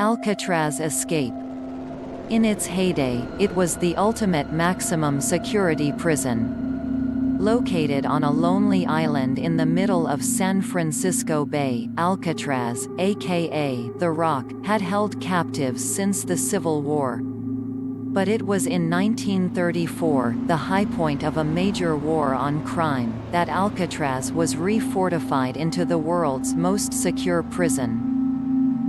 Alcatraz escape. In its heyday, it was the ultimate maximum security prison. Located on a lonely island in the middle of San Francisco Bay, Alcatraz, aka The Rock, had held captives since the Civil War. But it was in 1934, the high point of a major war on crime, that Alcatraz was refortified into the world's most secure prison.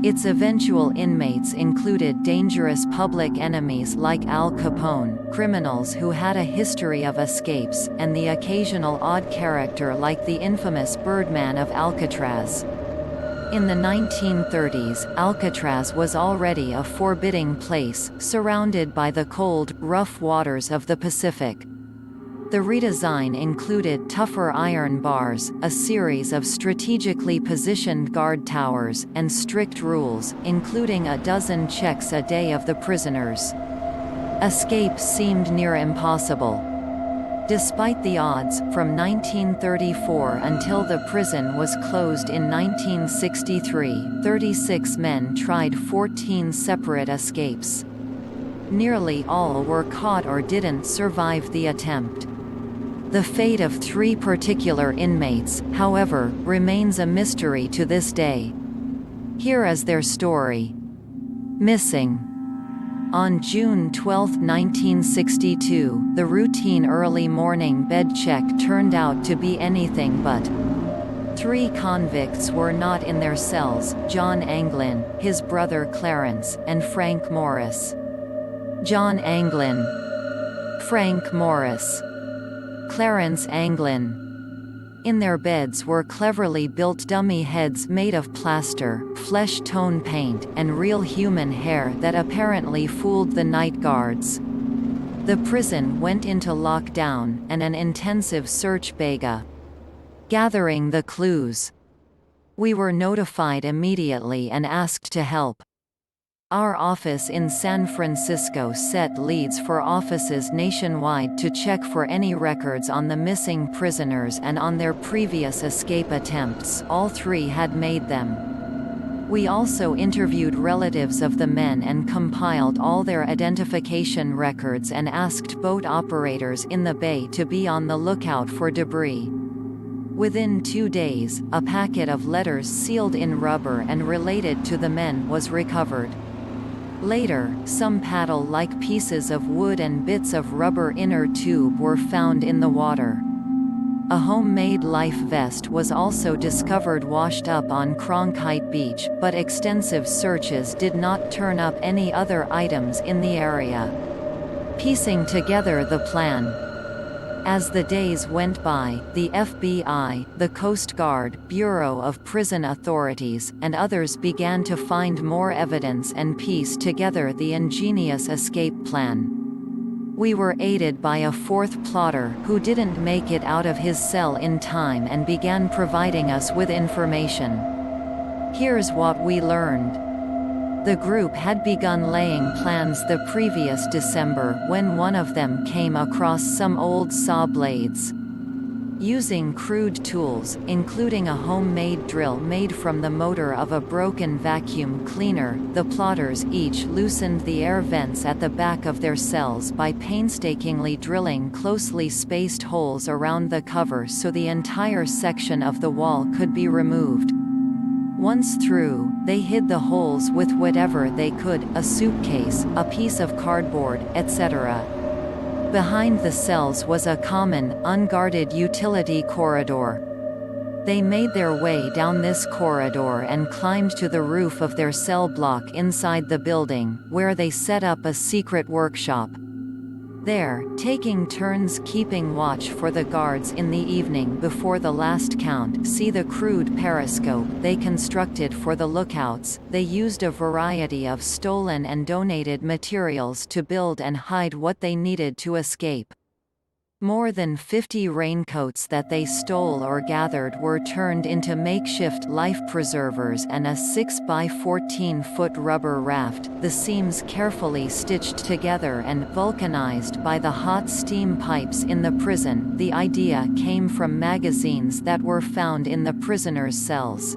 Its eventual inmates included dangerous public enemies like Al Capone, criminals who had a history of escapes, and the occasional odd character like the infamous Birdman of Alcatraz. In the 1930s, Alcatraz was already a forbidding place, surrounded by the cold, rough waters of the Pacific. The redesign included tougher iron bars, a series of strategically positioned guard towers, and strict rules, including a dozen checks a day of the prisoners. Escape seemed near impossible. Despite the odds, from 1934 until the prison was closed in 1963, 36 men tried 14 separate escapes. Nearly all were caught or didn't survive the attempt. The fate of 3 particular inmates, however, remains a mystery to this day. Here is their story. Missing. On June 12, 1962, the routine early morning bed check turned out to be anything but. 3 convicts were not in their cells: John Anglin, his brother Clarence, and Frank Morris. John Anglin. Frank Morris. Clarence Anglin. In their beds were cleverly built dummy heads made of plaster, flesh tone paint, and real human hair that apparently fooled the night guards. The prison went into lockdown, and an intensive search began. Gathering the clues. We were notified immediately and asked to help. Our office in San Francisco set leads for offices nationwide to check for any records on the missing prisoners and on their previous escape attempts. All 3 had made them. We also interviewed relatives of the men and compiled all their identification records and asked boat operators in the bay to be on the lookout for debris. Within 2 days, a packet of letters sealed in rubber and related to the men was recovered. Later, some paddle-like pieces of wood and bits of rubber inner tube were found in the water. A homemade life vest was also discovered washed up on Cronkite Beach, but extensive searches did not turn up any other items in the area. Piecing together the plan. As the days went by, the FBI, the Coast Guard, Bureau of Prison Authorities, and others began to find more evidence and piece together the ingenious escape plan. We were aided by a 4th plotter who didn't make it out of his cell in time and began providing us with information. Here's what we learned. The group had begun laying plans the previous December when one of them came across some old saw blades. Using crude tools, including a homemade drill made from the motor of a broken vacuum cleaner, the plotters each loosened the air vents at the back of their cells by painstakingly drilling closely spaced holes around the cover so the entire section of the wall could be removed. Once through, they hid the holes with whatever they could, a suitcase, a piece of cardboard, etc. Behind the cells was a common, unguarded utility corridor. They made their way down this corridor and climbed to the roof of their cell block inside the building, where they set up a secret workshop. There, taking turns keeping watch for the guards in the evening before the last count, see the crude periscope they constructed for the lookouts. They used a variety of stolen and donated materials to build and hide what they needed to escape. More than 50 raincoats that they stole or gathered were turned into makeshift life preservers and a 6-by-14-foot rubber raft, the seams carefully stitched together and vulcanized by the hot steam pipes in the prison. The idea came from magazines that were found in the prisoners' cells.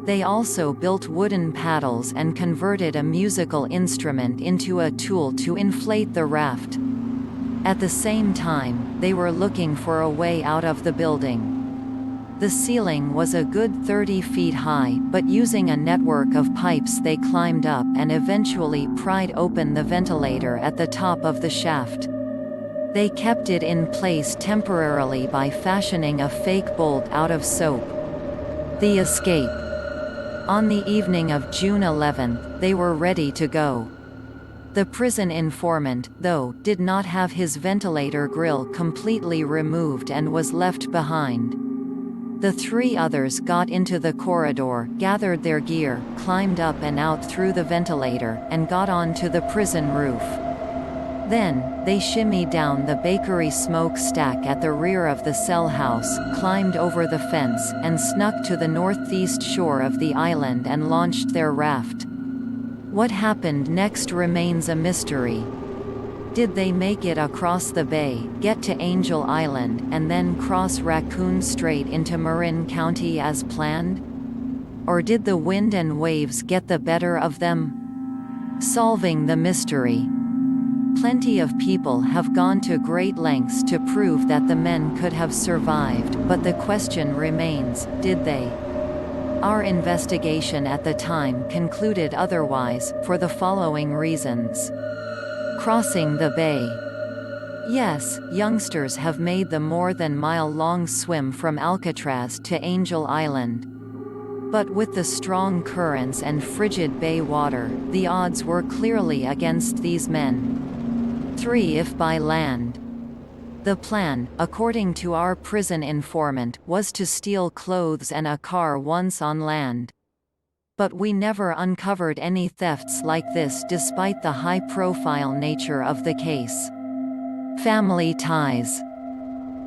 They also built wooden paddles and converted a musical instrument into a tool to inflate the raft. At the same time, they were looking for a way out of the building. The ceiling was a good 30 feet high, but using a network of pipes they climbed up and eventually pried open the ventilator at the top of the shaft. They kept it in place temporarily by fashioning a fake bolt out of soap. The escape. On the evening of June 11, they were ready to go. The prison informant, though, did not have his ventilator grill completely removed and was left behind. The three others got into the corridor, gathered their gear, climbed up and out through the ventilator, and got onto the prison roof. Then, they shimmied down the bakery smokestack at the rear of the cell house, climbed over the fence, and snuck to the northeast shore of the island and launched their raft. What happened next remains a mystery. Did they make it across the bay, get to Angel Island, and then cross Raccoon Strait into Marin County as planned? Or did the wind and waves get the better of them? Solving the mystery. Plenty of people have gone to great lengths to prove that the men could have survived, but the question remains, did they? Our investigation at the time concluded otherwise, for the following reasons. Crossing the bay. Yes, youngsters have made the more than mile-long swim from Alcatraz to Angel Island. But with the strong currents and frigid bay water, the odds were clearly against these men. 3. If by land. The plan, according to our prison informant, was to steal clothes and a car once on land. But we never uncovered any thefts like this despite the high-profile nature of the case. Family ties.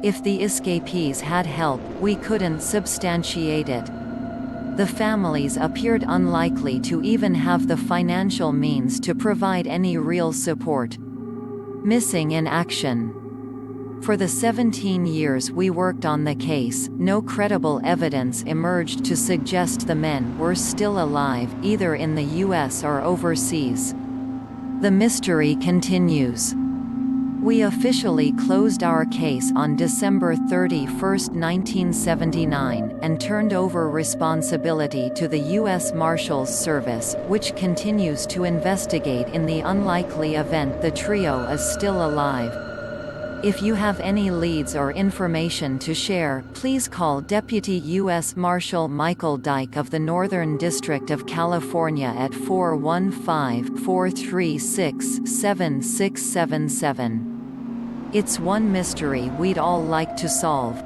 If the escapees had help, we couldn't substantiate it. The families appeared unlikely to even have the financial means to provide any real support. Missing in action. For the 17 years we worked on the case, no credible evidence emerged to suggest the men were still alive, either in the US or overseas. The mystery continues. We officially closed our case on December 31, 1979, and turned over responsibility to the U.S. Marshals Service, which continues to investigate in the unlikely event the trio is still alive. If you have any leads or information to share, please call Deputy U.S. Marshal Michael Dyke of the Northern District of California at 415-436-7677. It's one mystery we'd all like to solve.